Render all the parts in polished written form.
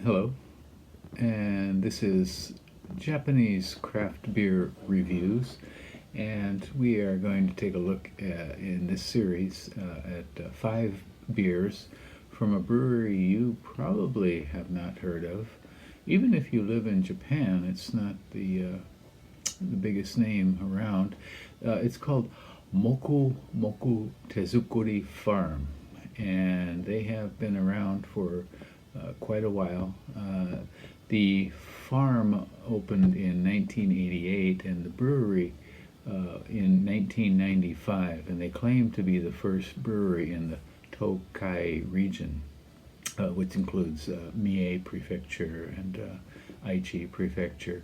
Hello, and this is Japanese craft beer reviews, and we are going to take a look in this series at 5 beers from a brewery you probably have not heard of. Even if you live in Japan, it's not the biggest name around. It's called Moku Moku Tezukuri Farm, and they have been around for quite a while. The farm opened in 1988 and the brewery in 1995, and they claim to be the first brewery in the Tokai region, which includes Mie Prefecture and Aichi Prefecture.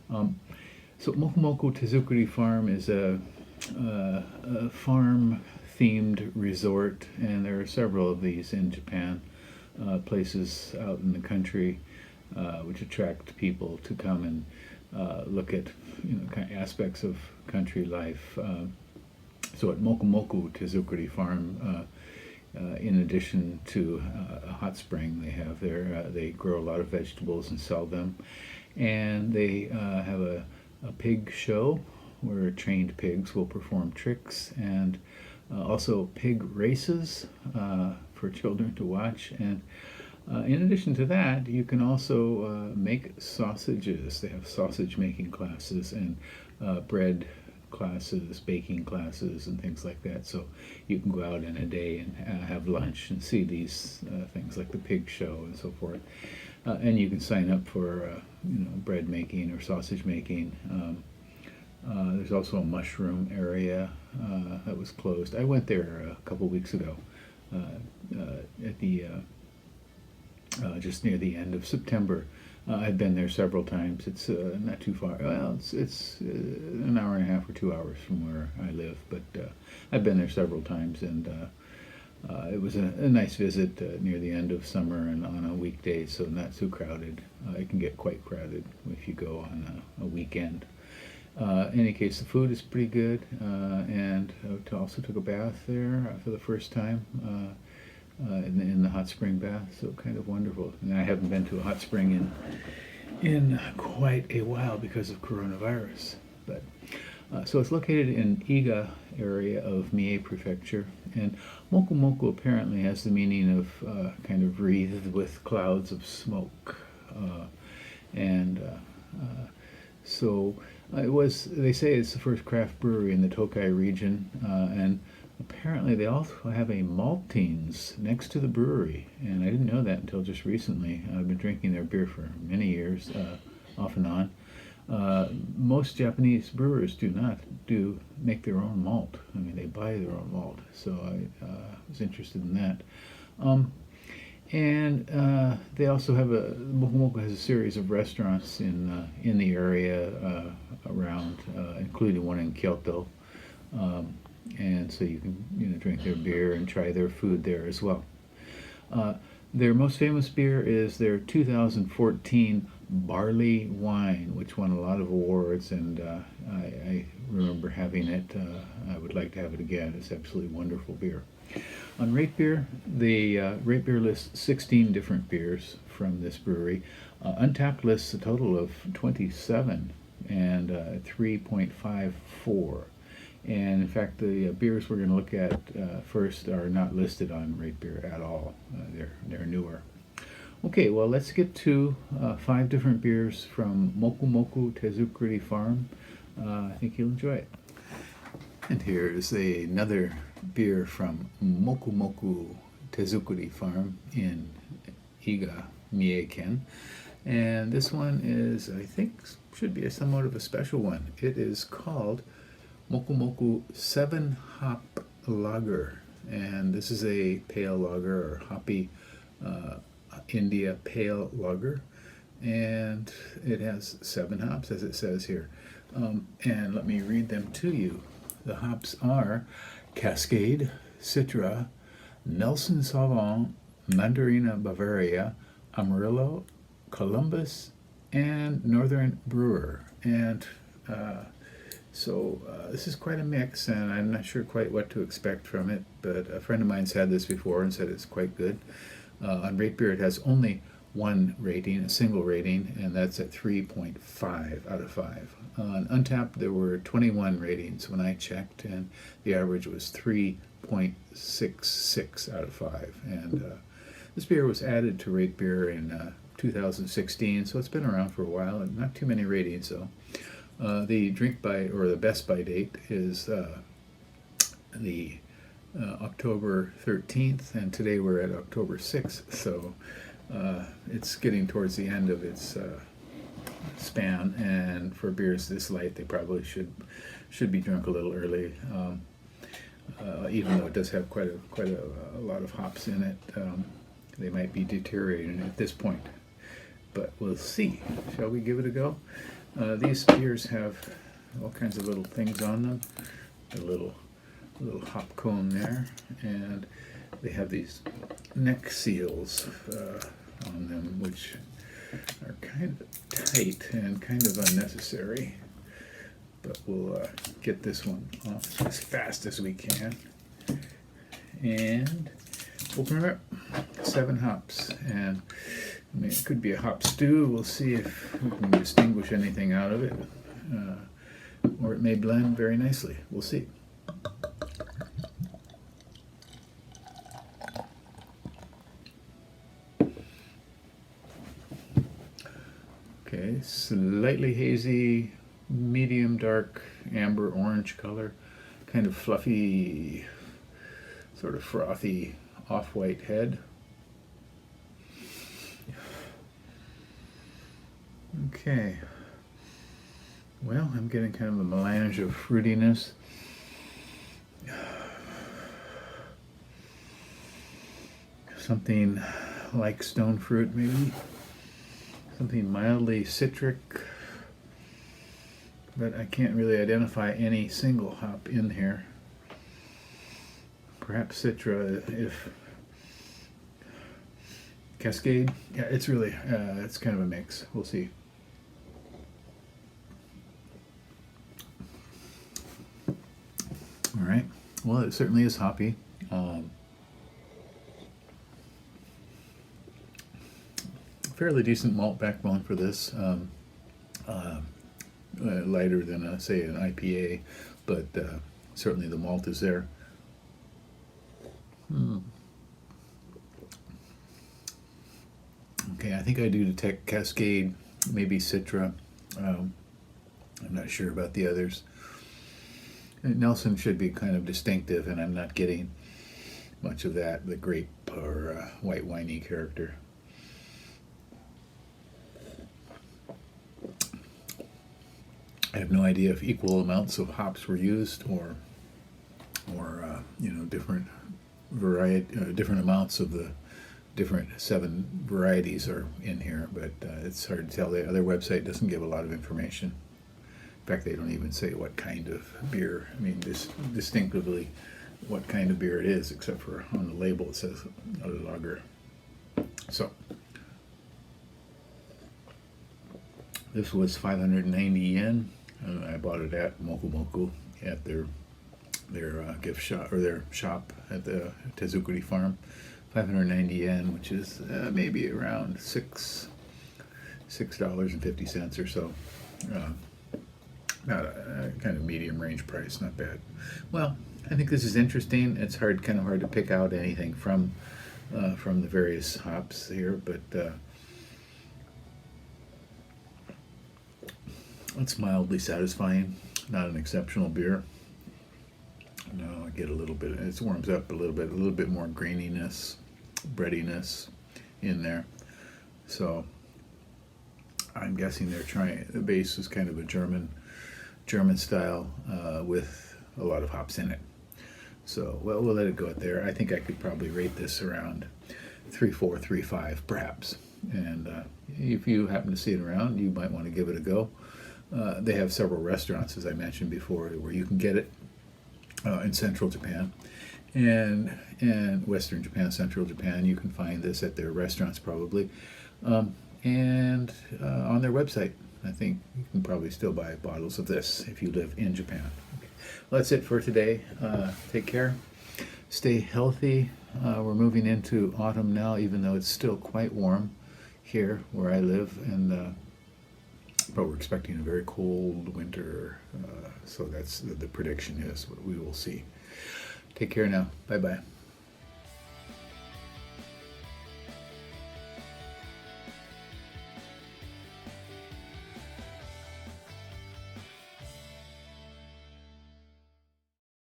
So Moku Moku Tezukuri Farm is a farm-themed resort, and there are several of these in Japan. Places out in the country which attract people to come and look at kind of aspects of country life. So at Moku Moku Tezukuri Farm, in addition to a hot spring they have there, they grow a lot of vegetables and sell them, and they have a pig show where trained pigs will perform tricks, and also pig races for children to watch. And in addition to that, you can also make sausages. They have sausage making classes and bread classes, baking classes, and things like that. So you can go out in a day and have lunch and see these things like the pig show and so forth. And you can sign up for bread making or sausage making. There's also a mushroom area that was closed. I went there a couple weeks ago at the just near the end of September. I've been there several times. It's not too far. Well, it's an hour and a half or 2 hours from where I live, but I've been there several times, and it was a nice visit near the end of summer and on a weekday, so not too crowded. It can get quite crowded if you go on a weekend. In any case, the food is pretty good, and I also took a bath there for the first time in the hot spring bath, so kind of wonderful. And I haven't been to a hot spring in quite a while because of coronavirus. But so it's located in Iga area of Mie Prefecture, and Moku Moku apparently has the meaning of kind of wreathed with clouds of smoke, and so it was. They say it's the first craft brewery in the Tokai region, and apparently they also have a maltings next to the brewery, and I didn't know that until just recently. I've been drinking their beer for many years, off and on. Most Japanese brewers do not make their own malt. I mean, they buy their own malt, so I was interested in that. And they also have Moku Moku has a series of restaurants in the area around, including one in Kyoto. And so you can drink their beer and try their food there as well. Their most famous beer is their 2014 barley wine, which won a lot of awards, and I remember having it. I would like to have it again. It's absolutely wonderful beer. On Rate Beer, the Rate Beer lists 16 different beers from this brewery. Untapped lists a total of 27 and 3.54. And in fact, the beers we're going to look at first are not listed on Rate Beer at all. They're newer. Okay, well, let's get to 5 different beers from Moku Moku Tezukuri Farm. I think you'll enjoy it. And here's another beer from Moku Moku Tezukuri Farm in Iga, Mie-ken. And this one is, I think, should be somewhat of a special one. It is called Moku Moku 7-Hop Lager, and this is a pale lager, or hoppy India pale lager, and it has 7 hops, as it says here. And let me read them to you. The hops are Cascade, Citra, Nelson Sauvin, Mandarina Bavaria, Amarillo, Columbus, and Northern Brewer. And so this is quite a mix, and I'm not sure quite what to expect from it, but a friend of mine's had this before and said it's quite good. On Rate Beer, it has only one rating, a single rating, and that's at 3.5 out of 5. On Untapped, there were 21 ratings when I checked, and the average was 3.66 out of 5. And this beer was added to Rate Beer in 2016, so it's been around for a while, and not too many ratings, though. The drink by, or the best by date is the October 13th, and today we're at October 6th, so it's getting towards the end of its span, and for beers this light, they probably should be drunk a little early, even though it does have quite a lot of hops in it. They might be deteriorating at this point, but we'll see. Shall we give it a go? These beers have all kinds of little things on them. A little hop cone there, and they have these neck seals on them, which are kind of tight and kind of unnecessary. But we'll get this one off as fast as we can. And open her up. 7 hops, and I mean, it could be a hop stew. We'll see if we can distinguish anything out of it, or it may blend very nicely. We'll see. Okay, slightly hazy, medium dark amber orange color, kind of fluffy, sort of frothy off-white head. Okay, well, I'm getting kind of a melange of fruitiness. Something like stone fruit, maybe. Something mildly citric, but I can't really identify any single hop in here. Perhaps Citra, if Cascade. Yeah, it's really, it's kind of a mix. We'll see. All right. Well, it certainly is hoppy. Fairly decent malt backbone for this. Lighter than, say, an IPA, but certainly the malt is there. Okay, I think I do detect Cascade, maybe Citra. I'm not sure about the others. Nelson should be kind of distinctive, and I'm not getting much of that, the grape or white winey character. I have no idea if equal amounts of hops were used, or you know, different different amounts of the different 7 varieties are in here, but it's hard to tell. The other website doesn't give a lot of information. In fact, they don't even say what kind of beer. I mean, distinctively what kind of beer it is, except for on the label it says a lager. So this was 590 yen. I bought it at Moku Moku at their gift shop, or their shop at the Tezukuri farm. 590 yen, which is maybe around $6.50 or so. Not a kind of medium range price, not bad. Well, I think this is interesting. It's kind of hard to pick out anything from the various hops here, but it's mildly satisfying. Not an exceptional beer. No, I get a little bit. It warms up a little bit more graininess, breadiness in there. So I'm guessing they're trying. The base is kind of a German style with a lot of hops in it. So, well, we'll let it go at there. I think I could probably rate this around 3.4, 3.5, perhaps. And if you happen to see it around, you might want to give it a go. They have several restaurants, as I mentioned before, where you can get it in central Japan and western Japan, central Japan. You can find this at their restaurants probably, and on their website. I think you can probably still buy bottles of this if you live in Japan. Okay. Well, that's it for today. Take care. Stay healthy. We're moving into autumn now, even though it's still quite warm here where I live, and but we're expecting a very cold winter, so that's the prediction is what we will see. Take care now. Bye bye.